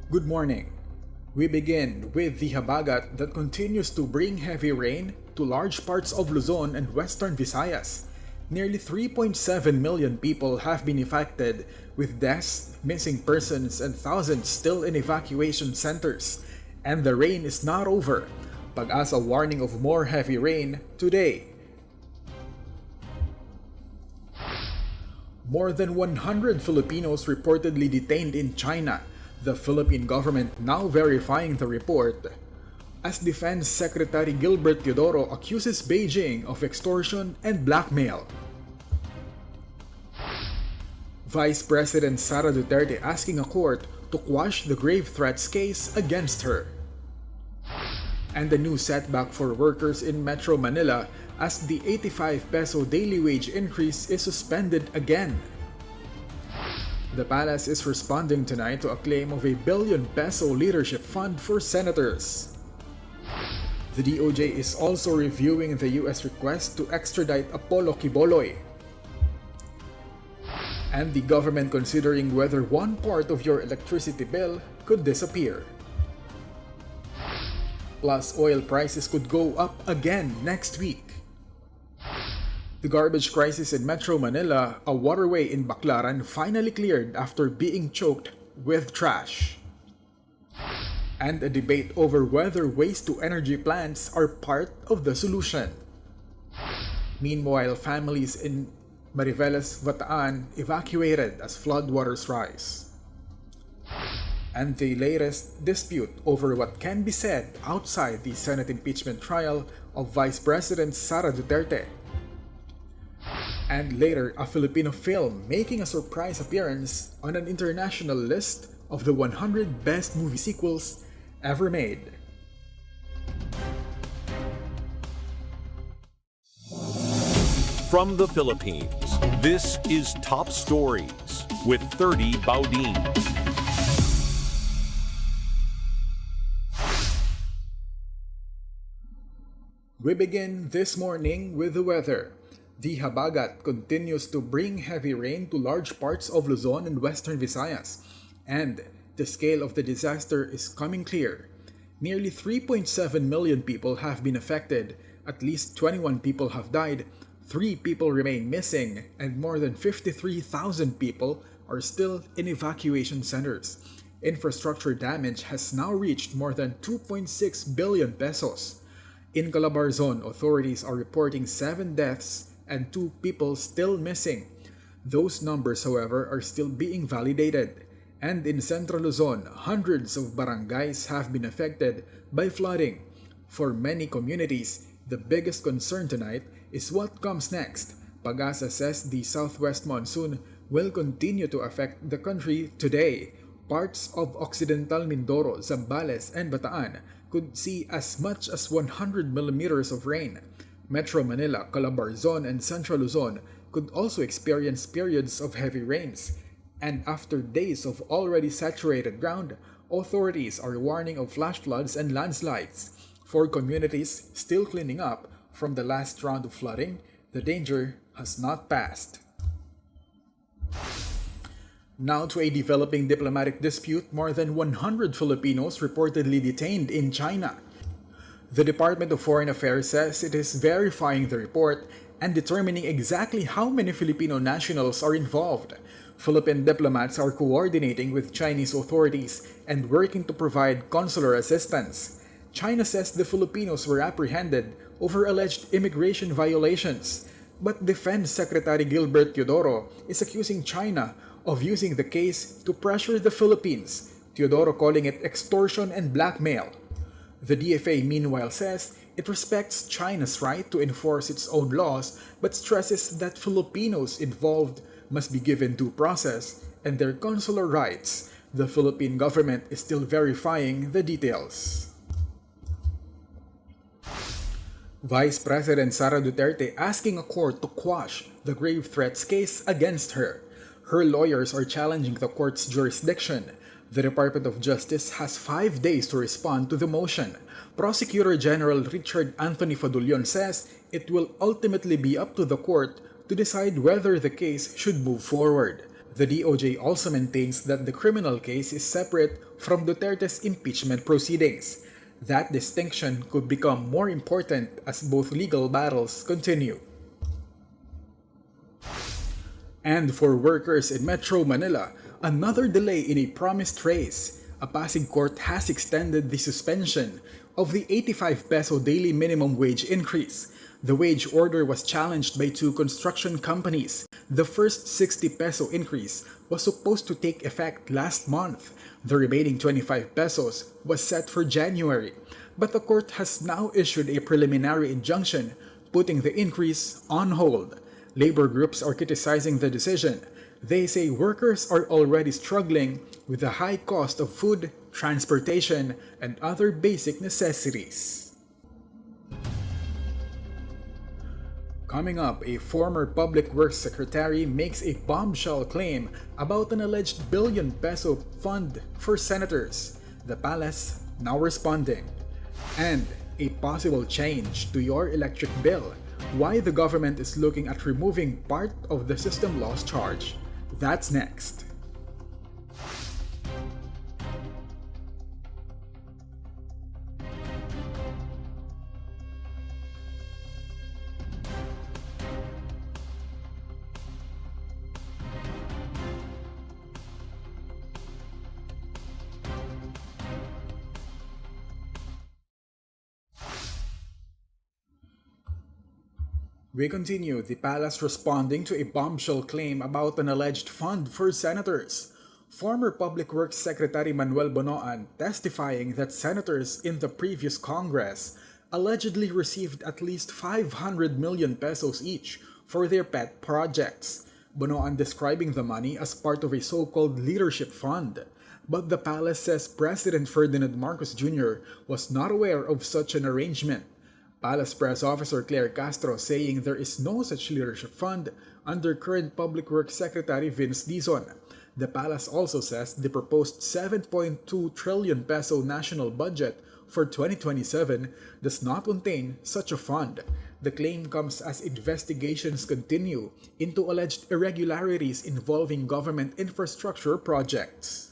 Good morning. We begin with the Habagat that continues to bring heavy rain to large parts of Luzon and Western Visayas. Nearly 3.7 million people have been affected, with deaths, missing persons, and thousands still in evacuation centers. And the rain is not over. PAGASA warning of more heavy rain today. More than 100 Filipinos reportedly detained in China, the Philippine government now verifying the report, as Defense Secretary Gilbert Teodoro accuses Beijing of extortion and blackmail. Vice President Sara Duterte asking a court to quash the grave threats case against her. And the new setback for workers in Metro Manila as the 85 peso daily wage increase is suspended again. The palace is responding tonight to a claim of a billion-peso leadership fund for senators. The DOJ is also reviewing the US request to extradite Apollo Quiboloy. And the government considering whether one part of your electricity bill could disappear. Plus, oil prices could go up again next week. The garbage crisis in Metro Manila, a waterway in Baclaran, finally cleared after being choked with trash. And a debate over whether waste-to-energy plants are part of the solution. Meanwhile, families in Mariveles, Bataan evacuated as floodwaters rise. And the latest dispute over what can be said outside the Senate impeachment trial of Vice President Sara Duterte. And later, a Filipino film making a surprise appearance on an international list of the 100 best movie sequels ever made. From the Philippines, this is Top Stories with 30 Baudin. We begin this morning with the weather. The Habagat continues to bring heavy rain to large parts of Luzon and Western Visayas, and the scale of the disaster is coming clear. Nearly 3.7 million people have been affected, at least 21 people have died, 3 people remain missing, and more than 53,000 people are still in evacuation centers. Infrastructure damage has now reached more than 2.6 billion pesos. In Calabarzon, authorities are reporting 7 deaths and 2 people still missing. Those numbers, however, are still being validated. And in Central Luzon, hundreds of barangays have been affected by flooding. For many communities, the biggest concern tonight is what comes next. PAGASA says the southwest monsoon will continue to affect the country today. Parts of Occidental Mindoro, Zambales, and Bataan could see as much as 100 millimeters of rain. Metro Manila, Calabarzon, and Central Luzon could also experience periods of heavy rains. And after days of already saturated ground, authorities are warning of flash floods and landslides. For communities still cleaning up from the last round of flooding, the danger has not passed. Now to a developing diplomatic dispute, more than 100 Filipinos reportedly detained in China. The Department of Foreign Affairs says it is verifying the report and determining exactly how many Filipino nationals are involved. Philippine diplomats are coordinating with Chinese authorities and working to provide consular assistance. China says the Filipinos were apprehended over alleged immigration violations, but Defense Secretary Gilbert Teodoro is accusing China of using the case to pressure the Philippines, Teodoro calling it extortion and blackmail. The DFA meanwhile says it respects China's right to enforce its own laws, but stresses that Filipinos involved must be given due process and their consular rights. The Philippine government is still verifying the details. Vice President Sara Duterte asking a court to quash the grave threats case against her. Her lawyers are challenging the court's jurisdiction. The Department of Justice has 5 days to respond to the motion. Prosecutor General Richard Anthony Fadulion says it will ultimately be up to the court to decide whether the case should move forward. The DOJ also maintains that the criminal case is separate from Duterte's impeachment proceedings. That distinction could become more important as both legal battles continue. And for workers in Metro Manila, another delay in a promised raise. A Pasig court has extended the suspension of the 85 peso daily minimum wage increase. The wage order was challenged by two construction companies. The first 60 peso increase was supposed to take effect last month. The remaining 25 pesos was set for January. But the court has now issued a preliminary injunction, putting the increase on hold. Labor groups are criticizing the decision. They say workers are already struggling with the high cost of food, transportation, and other basic necessities. Coming up, a former public works secretary makes a bombshell claim about an alleged billion-peso fund for senators. The palace now responding. And a possible change to your electric bill. Why the government is looking at removing part of the system loss charge. That's next. We continue, the palace responding to a bombshell claim about an alleged fund for senators. Former Public Works Secretary Manuel Bonoan testifying that senators in the previous Congress allegedly received at least 500 million pesos each for their pet projects. Bonoan describing the money as part of a so-called leadership fund. But the palace says President Ferdinand Marcos Jr. was not aware of such an arrangement. Palace Press Officer Claire Castro saying there is no such leadership fund under current Public Works Secretary Vince Dizon. The palace also says the proposed 7.2 trillion peso national budget for 2027 does not contain such a fund. The claim comes as investigations continue into alleged irregularities involving government infrastructure projects.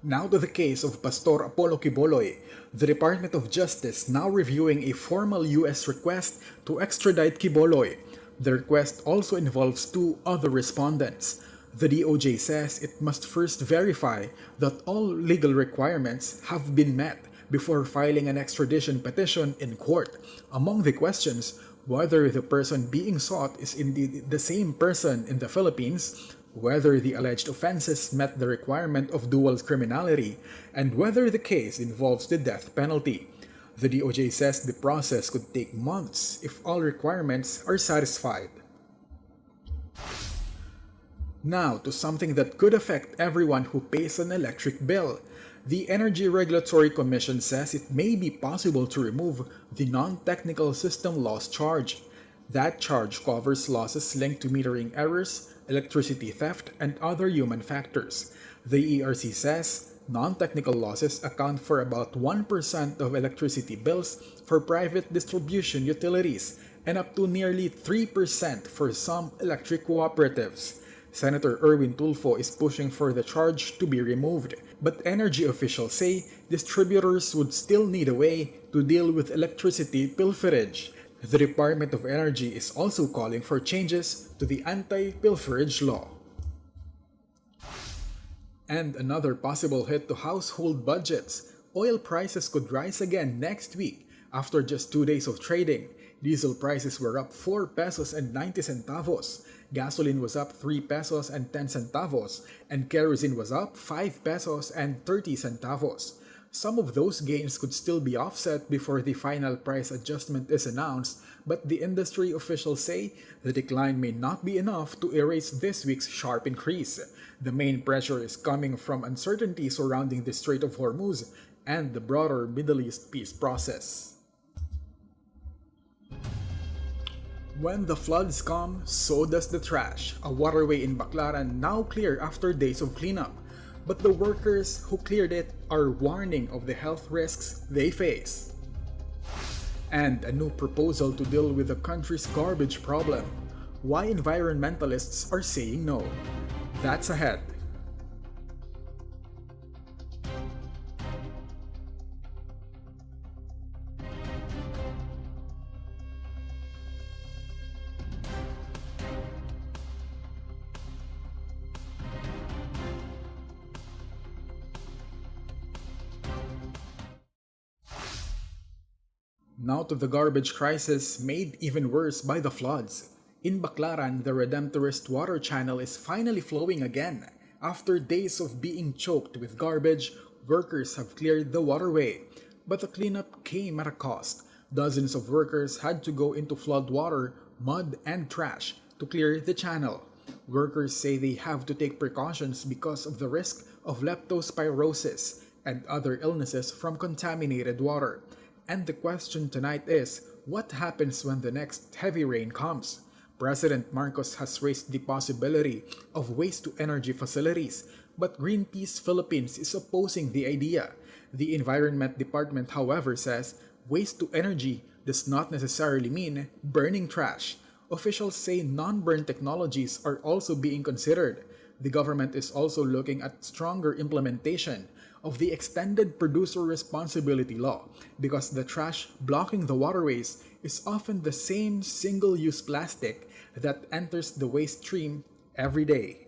Now to the case of Pastor Apollo Quiboloy. The Department of Justice now reviewing a formal U.S. request to extradite Quiboloy. The request also involves two other respondents. The DOJ says it must first verify that all legal requirements have been met before filing an extradition petition in court. Among the questions, whether the person being sought is indeed the same person in the Philippines, whether the alleged offenses met the requirement of dual criminality, and whether the case involves the death penalty. The DOJ says the process could take months if all requirements are satisfied. Now to something that could affect everyone who pays an electric bill. The Energy Regulatory Commission says it may be possible to remove the non-technical system loss charge. That charge covers losses linked to metering errors, electricity theft, and other human factors. The ERC says non-technical losses account for about 1% of electricity bills for private distribution utilities and up to nearly 3% for some electric cooperatives. Senator Erwin Tulfo is pushing for the charge to be removed, but energy officials say distributors would still need a way to deal with electricity pilferage. The Department of Energy is also calling for changes to the anti-pilferage law. And another possible hit to household budgets. Oil prices could rise again next week after just 2 days of trading. Diesel prices were up 4 pesos and 90 centavos. Gasoline was up 3 pesos and 10 centavos. And kerosene was up 5 pesos and 30 centavos. Some of those gains could still be offset before the final price adjustment is announced, but the industry officials say the decline may not be enough to erase this week's sharp increase. The main pressure is coming from uncertainty surrounding the Strait of Hormuz and the broader Middle East peace process. When the floods come, so does the trash. A waterway in Baclaran now clear after days of cleanup. But the workers who cleared it are warning of the health risks they face. And a new proposal to deal with the country's garbage problem. why environmentalists are saying no. That's ahead. Now to the garbage crisis made even worse by the floods. In Baclaran, the Redemptorist water channel is finally flowing again. After days of being choked with garbage, workers have cleared the waterway. But the cleanup came at a cost. Dozens of workers had to go into floodwater, mud, and trash to clear the channel. Workers say they have to take precautions because of the risk of leptospirosis and other illnesses from contaminated water. And the question tonight is, what happens when the next heavy rain comes? President Marcos has raised the possibility of waste-to-energy facilities, but Greenpeace Philippines is opposing the idea. The Environment Department, however, says waste-to-energy does not necessarily mean burning trash. Officials say non-burn technologies are also being considered. The government is also looking at stronger implementation of the extended producer responsibility law because the trash blocking the waterways is often the same single-use plastic that enters the waste stream every day.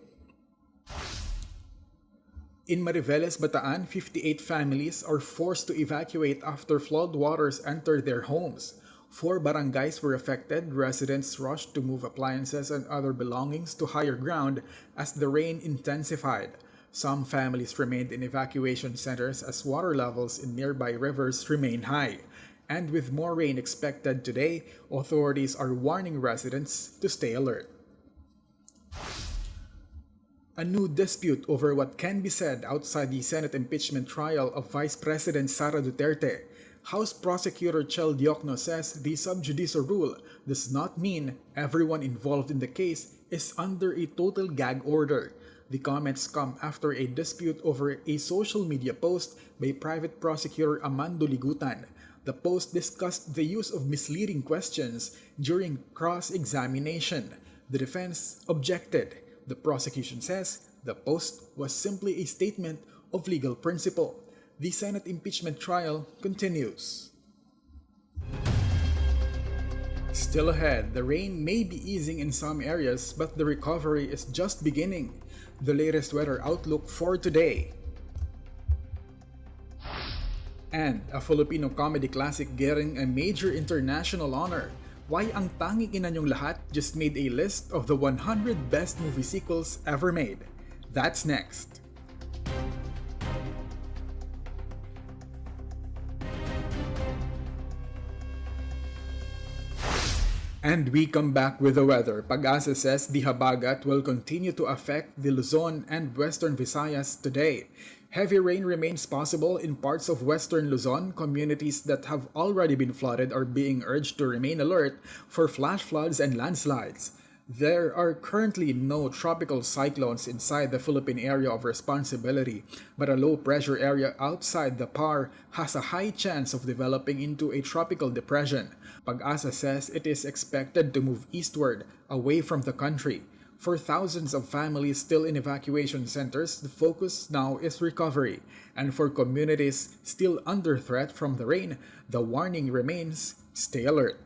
In Mariveles, Bataan, 58 families are forced to evacuate after floodwaters enter their homes. 4 barangays were affected. Residents rushed to move appliances and other belongings to higher ground as the rain intensified. Some families remained in evacuation centers as water levels in nearby rivers remain high. And with more rain expected today, authorities are warning residents to stay alert. A new dispute over what can be said outside the Senate impeachment trial of Vice President Sara Duterte. House Prosecutor Chel Diokno says the sub judice rule does not mean everyone involved in the case is under a total gag order. The comments come after a dispute over a social media post by Private Prosecutor Amando Ligutan. The post discussed the use of misleading questions during cross-examination. The defense objected. The prosecution says the post was simply a statement of legal principle. The Senate impeachment trial continues. Still ahead, the rain may be easing in some areas, but the recovery is just beginning. The latest weather outlook for today. And a Filipino comedy classic getting a major international honor. Why ang tanging ina niyong lahat just made a list of the 100 best movie sequels ever made. That's next. And we come back with the weather. PAGASA says the Habagat will continue to affect the Luzon and Western Visayas today. Heavy rain remains possible in parts of Western Luzon. Communities that have already been flooded are being urged to remain alert for flash floods and landslides. There are currently no tropical cyclones inside the Philippine area of responsibility, but a low-pressure area outside the PAR has a high chance of developing into a tropical depression. PAGASA says it is expected to move eastward, away from the country. For thousands of families still in evacuation centers, the focus now is recovery. And for communities still under threat from the rain, the warning remains, stay alert.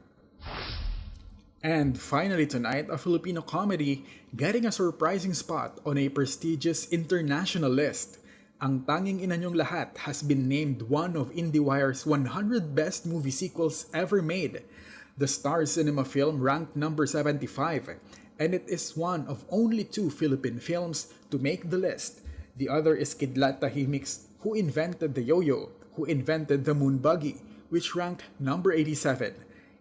And finally tonight, a Filipino comedy getting a surprising spot on a prestigious international list. Ang Tanging Ina Niyong Lahat has been named one of IndieWire's 100 best movie sequels ever made. The Star Cinema film ranked number 75, and it is one of only 2 Philippine films to make the list. The other is Kidlat Tahimik's Who Invented the Yo-Yo, Who Invented the Moon Buggy, which ranked number 87.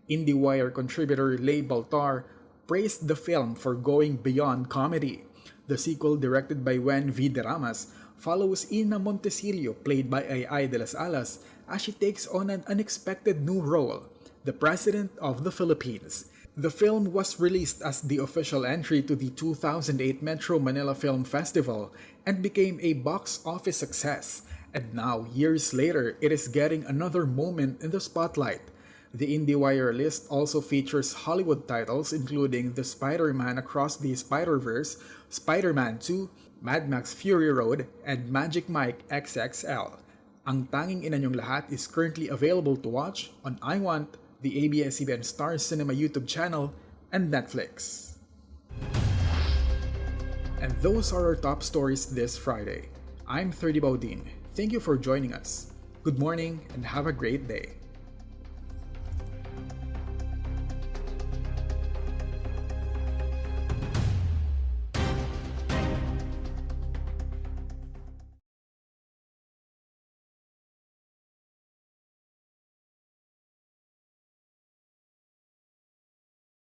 IndieWire contributor Leigh Baltar praised the film for going beyond comedy. The sequel, directed by Wen V. Deramas, follows Ina Montesillo, played by Ay de las Alas, as she takes on an unexpected new role, the President of the Philippines. The film was released as the official entry to the 2008 Metro Manila Film Festival and became a box office success. And now, years later, it is getting another moment in the spotlight. The IndieWire list also features Hollywood titles including The Spider-Man Across the Spider-Verse, Spider-Man 2, Mad Max Fury Road, and Magic Mike XXL. Ang tanging ina niyong lahat is currently available to watch on iWant, the ABS-CBN Stars Cinema YouTube channel, and Netflix. And those are our top stories this Friday. I'm 30 Baudin. Thank you for joining us. Good morning and have a great day.